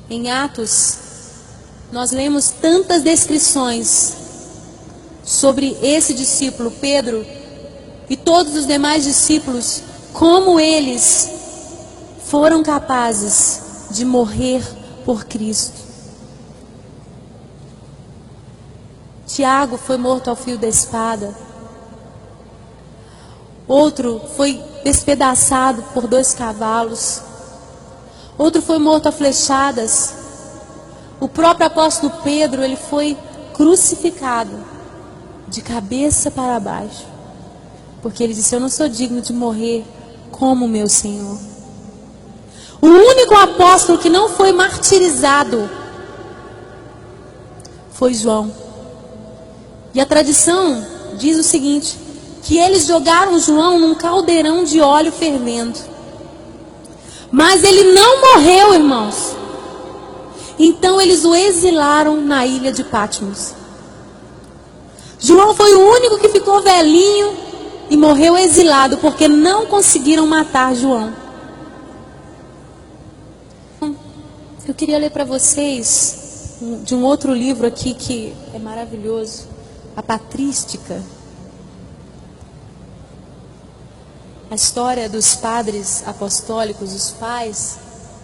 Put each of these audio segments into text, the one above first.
Em Atos, nós lemos tantas descrições sobre esse discípulo, Pedro, e todos os demais discípulos, como eles foram capazes de morrer por Cristo. Tiago foi morto ao fio da espada. Outro foi despedaçado por 2 cavalos. Outro foi morto a flechadas. O próprio apóstolo Pedro, ele foi crucificado de cabeça para baixo, porque ele disse: eu não sou digno de morrer como meu Senhor. O único apóstolo que não foi martirizado foi João. E a tradição diz o seguinte, que eles jogaram João num caldeirão de óleo fervendo. Mas ele não morreu, irmãos. Então eles o exilaram na ilha de Patmos. João foi o único que ficou velhinho e morreu exilado, porque não conseguiram matar João. Eu queria ler para vocês de um outro livro aqui que é maravilhoso, a Patrística. A história dos padres apostólicos, os pais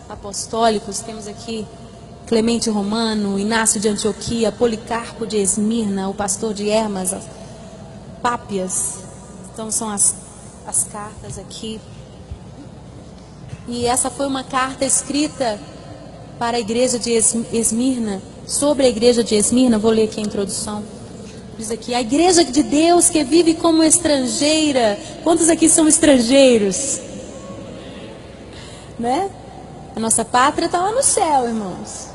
apostólicos. Temos aqui Clemente Romano, Inácio de Antioquia, Policarpo de Esmirna, o pastor de Hermas, Pápias. Então são as cartas aqui. E essa foi uma carta escrita para a igreja de Esmirna, sobre a igreja de Esmirna. Vou ler aqui a introdução. Diz aqui: a igreja de Deus que vive como estrangeira. Quantos aqui são estrangeiros? Né? A nossa pátria está lá no céu, irmãos.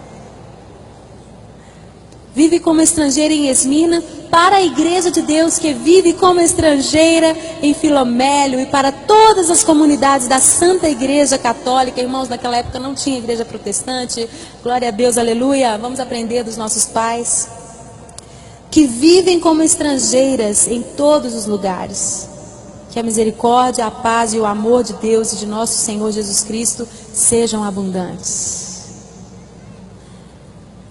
Vive como estrangeira em Esmirna, para a igreja de Deus que vive como estrangeira em Filomélio, e para todas as comunidades da Santa Igreja Católica. Irmãos, naquela época não tinha igreja protestante. Glória a Deus, aleluia. Vamos aprender dos nossos pais. Que vivem como estrangeiras em todos os lugares. Que a misericórdia, a paz e o amor de Deus e de nosso Senhor Jesus Cristo sejam abundantes.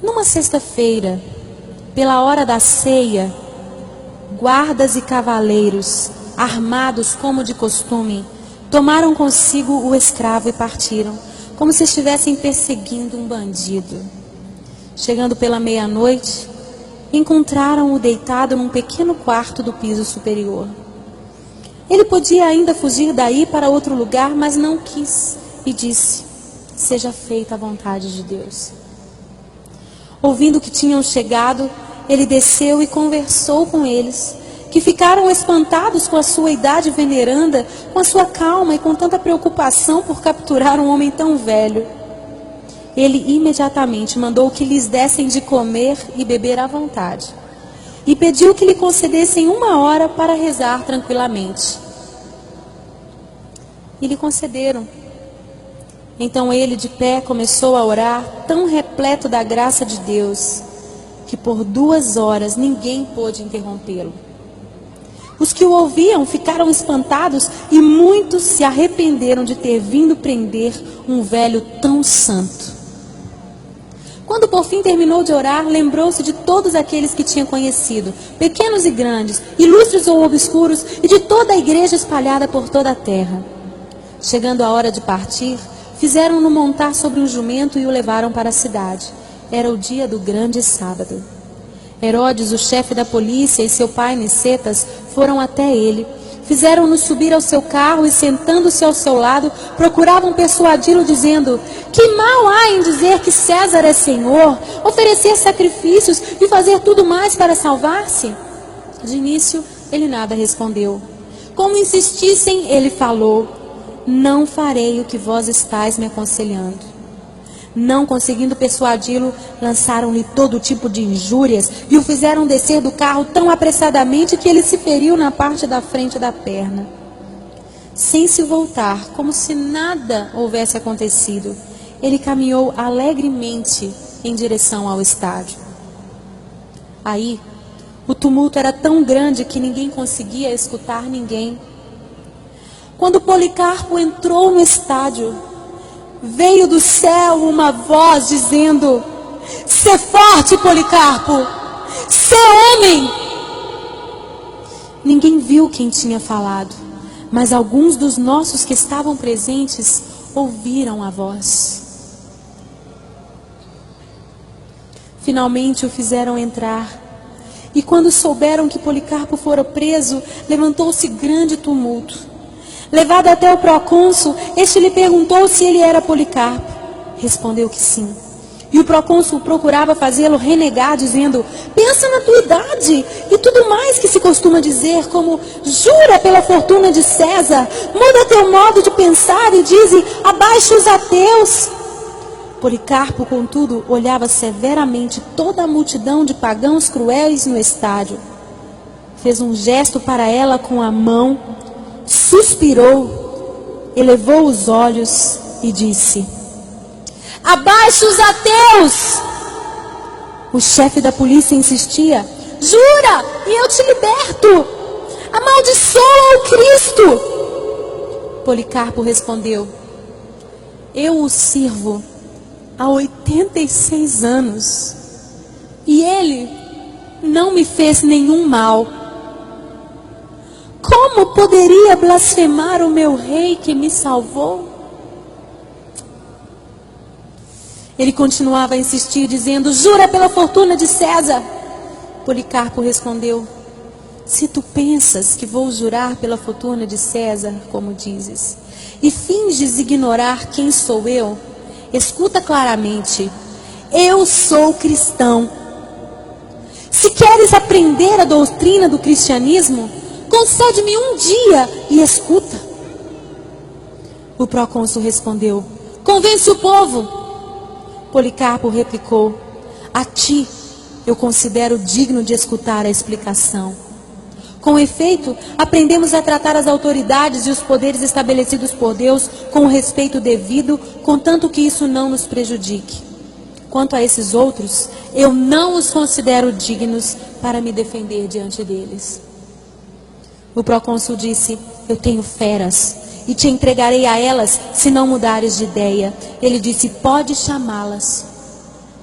Numa sexta-feira, pela hora da ceia, guardas e cavaleiros, armados como de costume, tomaram consigo o escravo e partiram, como se estivessem perseguindo um bandido. Chegando pela meia-noite, encontraram-o deitado num pequeno quarto do piso superior. Ele podia ainda fugir daí para outro lugar, mas não quis e disse: seja feita a vontade de Deus. Ouvindo que tinham chegado, ele desceu e conversou com eles, que ficaram espantados com a sua idade veneranda, com a sua calma e com tanta preocupação por capturar um homem tão velho. Ele imediatamente mandou que lhes dessem de comer e beber à vontade, e pediu que lhe concedessem 1 hora para rezar tranquilamente. E lhe concederam. Então ele, de pé, começou a orar, tão repleto da graça de Deus, que por 2 horas ninguém pôde interrompê-lo. Os que o ouviam ficaram espantados e muitos se arrependeram de ter vindo prender um velho tão santo. Quando por fim terminou de orar, lembrou-se de todos aqueles que tinha conhecido, pequenos e grandes, ilustres ou obscuros, e de toda a igreja espalhada por toda a terra. Chegando a hora de partir, fizeram-no montar sobre um jumento e o levaram para a cidade. Era o dia do grande sábado. Herodes, o chefe da polícia, e seu pai Nicetas foram até ele. Fizeram-no subir ao seu carro e, sentando-se ao seu lado, procuravam persuadi-lo, dizendo: que mal há em dizer que César é Senhor, oferecer sacrifícios e fazer tudo mais para salvar-se? De início, ele nada respondeu. Como insistissem, ele falou: não farei o que vós estáis me aconselhando. Não conseguindo persuadi-lo, lançaram-lhe todo tipo de injúrias e o fizeram descer do carro tão apressadamente que ele se feriu na parte da frente da perna. Sem se voltar, como se nada houvesse acontecido, ele caminhou alegremente em direção ao estádio. Aí, o tumulto era tão grande que ninguém conseguia escutar ninguém. Quando Policarpo entrou no estádio, veio do céu uma voz dizendo: "Sê forte, Policarpo, sê homem." Ninguém viu quem tinha falado, mas alguns dos nossos que estavam presentes ouviram a voz. Finalmente o fizeram entrar. E quando souberam que Policarpo fora preso, levantou-se grande tumulto. Levado até o procônsul, este lhe perguntou se ele era Policarpo. Respondeu que sim. E o procônsul procurava fazê-lo renegar, dizendo: "Pensa na tua idade e tudo mais que se costuma dizer, como: jura pela fortuna de César, muda teu modo de pensar e dize: abaixo os ateus." Policarpo, contudo, olhava severamente toda a multidão de pagãos cruéis no estádio. Fez um gesto para ela com a mão, suspirou, elevou os olhos e disse: "Abaixo os ateus!" O chefe da polícia insistia: "Jura e eu te liberto! Amaldiçoa o Cristo!" Policarpo respondeu: "Eu o sirvo há 86 anos e ele não me fez nenhum mal. Como poderia blasfemar o meu rei que me salvou?" Ele continuava a insistir, dizendo: "Jura pela fortuna de César." Policarpo respondeu: "Se tu pensas que vou jurar pela fortuna de César, como dizes, e finges ignorar quem sou eu, escuta claramente: eu sou cristão. Se queres aprender a doutrina do cristianismo, concede-me um dia e escuta." O procônsul respondeu: "Convence o povo." Policarpo replicou: "A ti eu considero digno de escutar a explicação. Com efeito, aprendemos a tratar as autoridades e os poderes estabelecidos por Deus com o respeito devido, contanto que isso não nos prejudique. Quanto a esses outros, eu não os considero dignos para me defender diante deles." O procônsul disse: "Eu tenho feras e te entregarei a elas se não mudares de ideia." Ele disse: "Pode chamá-las.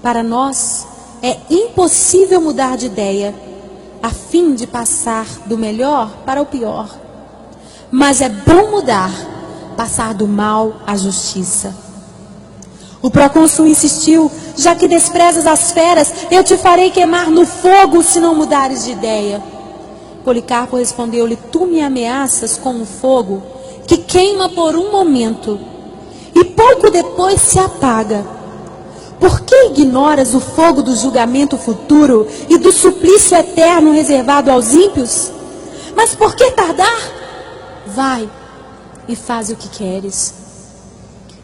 Para nós é impossível mudar de ideia, a fim de passar do melhor para o pior. Mas é bom mudar, passar do mal à justiça." O procônsul insistiu: "Já que desprezas as feras, eu te farei queimar no fogo se não mudares de ideia." Policarpo respondeu-lhe: "Tu me ameaças com um fogo que queima por um momento e pouco depois se apaga. Por que ignoras o fogo do julgamento futuro e do suplício eterno reservado aos ímpios? Mas por que tardar? Vai e faz o que queres."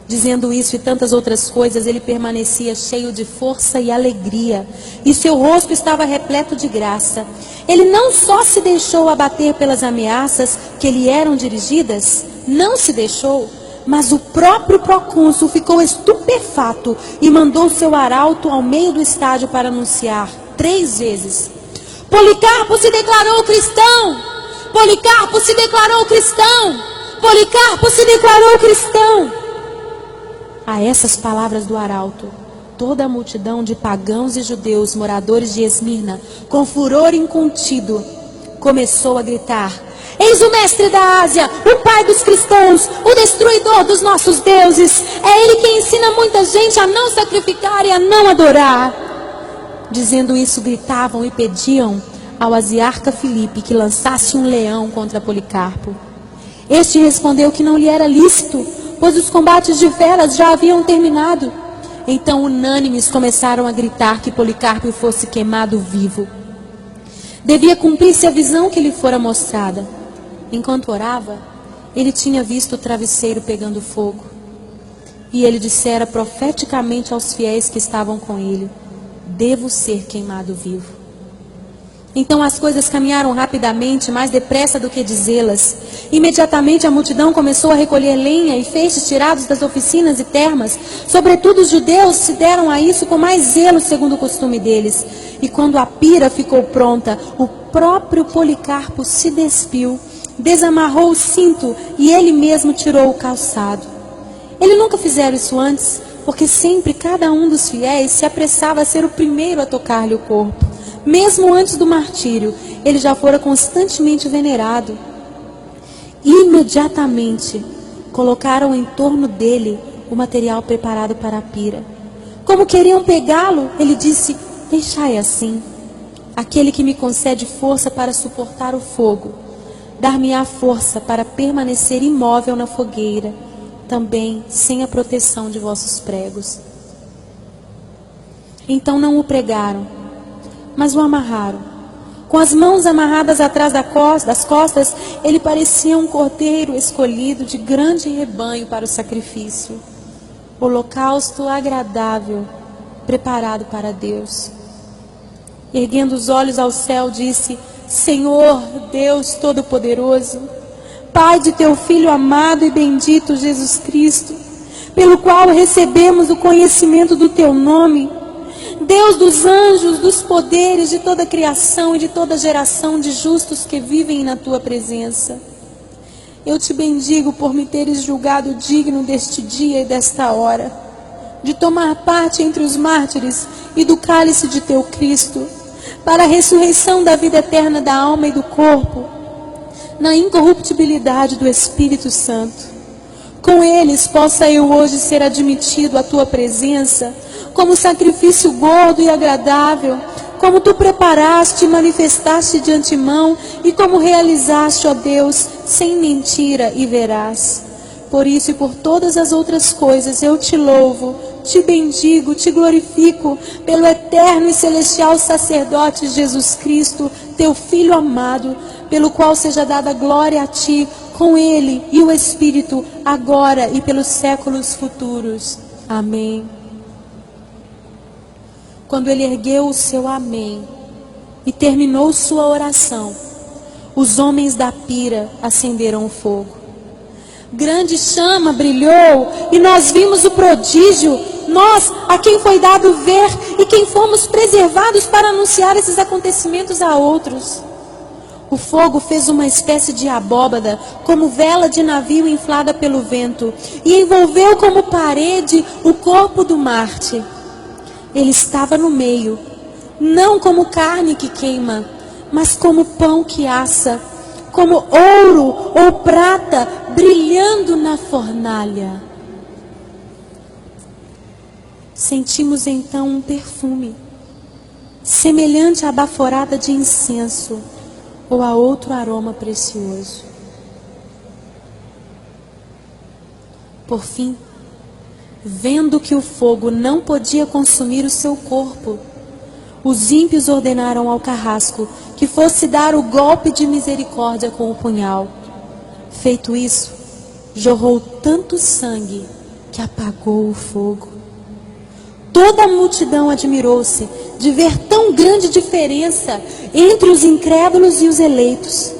Dizendo isso e tantas outras coisas, ele permanecia cheio de força e alegria, e seu rosto estava repleto de graça. Ele não só se deixou abater pelas ameaças que lhe eram dirigidas, não se deixou, mas o próprio procônsul ficou estupefato e mandou seu arauto ao meio do estádio para anunciar 3 vezes: "Policarpo se declarou cristão! Policarpo se declarou cristão! Policarpo se declarou cristão!" A essas palavras do arauto, toda a multidão de pagãos e judeus, moradores de Esmirna, com furor incontido, começou a gritar: "Eis o mestre da Ásia, o pai dos cristãos, o destruidor dos nossos deuses. É ele quem ensina muita gente a não sacrificar e a não adorar." Dizendo isso, gritavam e pediam ao asiarca Filipe que lançasse um leão contra Policarpo. Este respondeu que não lhe era lícito, pois os combates de feras já haviam terminado. Então, unânimes, começaram a gritar que Policarpo fosse queimado vivo. Devia cumprir-se a visão que lhe fora mostrada. Enquanto orava, ele tinha visto o travesseiro pegando fogo. E ele dissera profeticamente aos fiéis que estavam com ele: "Devo ser queimado vivo." Então as coisas caminharam rapidamente, mais depressa do que dizê-las. Imediatamente a multidão começou a recolher lenha e feixes tirados das oficinas e termas. Sobretudo os judeus se deram a isso com mais zelo, segundo o costume deles. E quando a pira ficou pronta, o próprio Policarpo se despiu, desamarrou o cinto e ele mesmo tirou o calçado. Ele nunca fizeram isso antes, porque sempre cada um dos fiéis se apressava a ser o primeiro a tocar-lhe o corpo. Mesmo antes do martírio, ele já fora constantemente venerado. Imediatamente, colocaram em torno dele o material preparado para a pira. Como queriam pegá-lo, ele disse: deixai assim. Aquele que me concede força para suportar o fogo, dar-me-á força para permanecer imóvel na fogueira, também sem a proteção de vossos pregos. Então não o pregaram, mas o amarraram. Com as mãos amarradas atrás das costas, ele parecia um cordeiro escolhido de grande rebanho para o sacrifício, holocausto agradável, preparado para Deus. Erguendo os olhos ao céu, disse: Senhor, Deus Todo-Poderoso, Pai de teu Filho amado e bendito Jesus Cristo, pelo qual recebemos o conhecimento do teu nome, Deus dos anjos, dos poderes, de toda a criação e de toda geração de justos que vivem na tua presença. Eu te bendigo por me teres julgado digno deste dia e desta hora, de tomar parte entre os mártires e do cálice de teu Cristo, para a ressurreição da vida eterna da alma e do corpo, na incorruptibilidade do Espírito Santo. Com eles possa eu hoje ser admitido à tua presença, como sacrifício gordo e agradável, como tu preparaste e manifestaste de antemão, e como realizaste, ó Deus, sem mentira e veraz. Por isso e por todas as outras coisas eu te louvo, te bendigo, te glorifico, pelo eterno e celestial sacerdote Jesus Cristo, teu Filho amado, pelo qual seja dada glória a ti, com ele e o Espírito, agora e pelos séculos futuros. Amém. Quando ele ergueu o seu amém e terminou sua oração, os homens da pira acenderam o fogo. Grande chama brilhou e nós vimos o prodígio, nós a quem foi dado ver e quem fomos preservados para anunciar esses acontecimentos a outros. O fogo fez uma espécie de abóbada, como vela de navio inflada pelo vento, e envolveu como parede o corpo do Marte. Ele estava no meio, não como carne que queima, mas como pão que assa, como ouro ou prata brilhando na fornalha. Sentimos então um perfume, semelhante à baforada de incenso, ou a outro aroma precioso. Por fim, vendo que o fogo não podia consumir o seu corpo, os ímpios ordenaram ao carrasco que fosse dar o golpe de misericórdia com o punhal. Feito isso, jorrou tanto sangue que apagou o fogo. Toda a multidão admirou-se de ver tão grande diferença entre os incrédulos e os eleitos.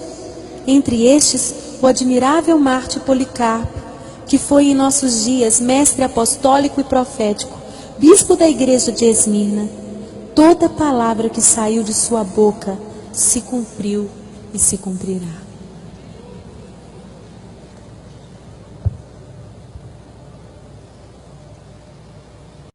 Entre estes, o admirável Marte Policarpo, que foi em nossos dias mestre apostólico e profético, bispo da igreja de Esmirna. Toda palavra que saiu de sua boca se cumpriu e se cumprirá.